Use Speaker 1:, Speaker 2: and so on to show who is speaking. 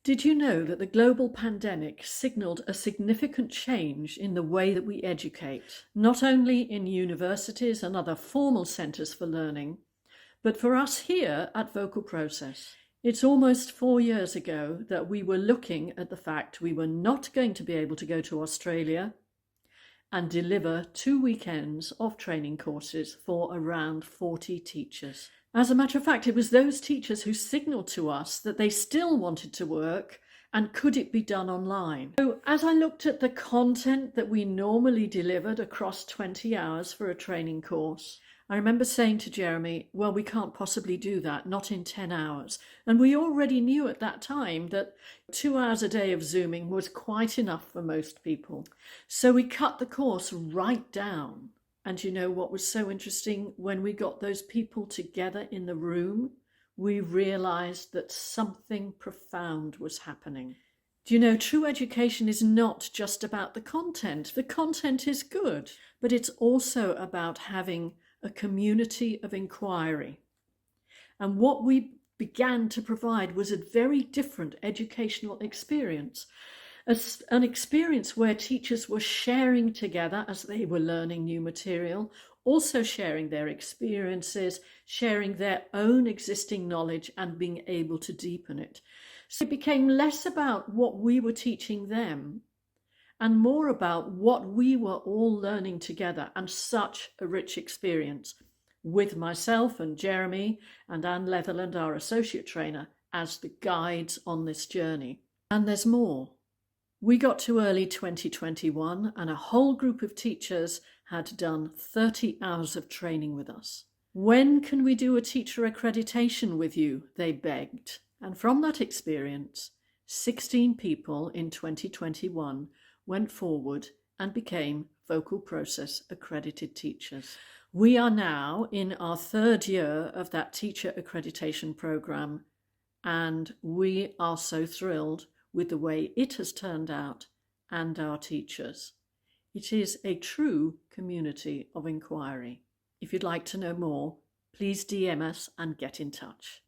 Speaker 1: Did you know that the global pandemic signaled a significant change in the way that we educate, not only in universities and other formal centres for learning, but for us here at Vocal Process? It's almost 4 years ago that we were looking at the fact we were not going to be able to go to Australia and deliver 2 weekends of training courses for around 40 teachers. As a matter of fact, it was those teachers who signalled to us that they still wanted to work and could it be done online. So as I looked at the content that we normally delivered across 20 hours for a training course, I remember saying to Jeremy, well, we can't possibly do that, not in 10 hours. And we already knew at that time that 2 hours a day of Zooming was quite enough for most people. So we cut the course right down. And you know what was so interesting? When we got those people together in the room, we realised that something profound was happening. Do you know, true education is not just about the content. The content is good, but it's also about having a community of inquiry. And what we began to provide was a very different educational experience. An experience where teachers were sharing together as they were learning new material, also sharing their experiences, sharing their own existing knowledge and being able to deepen it. So it became less about what we were teaching them and more about what we were all learning together, and such a rich experience with myself and Jeremy and Anne Letherland, our associate trainer, as the guides on this journey. And there's more. We got to early 2021 and a whole group of teachers had done 30 hours of training with us. When can we do a teacher accreditation with you? They begged. And from that experience, 16 people in 2021 went forward and became Vocal Process accredited teachers. We are now in our 3rd year of that teacher accreditation program, and we are so thrilled with the way it has turned out and our teachers. It is a true community of inquiry. If you'd like to know more, please DM us and get in touch.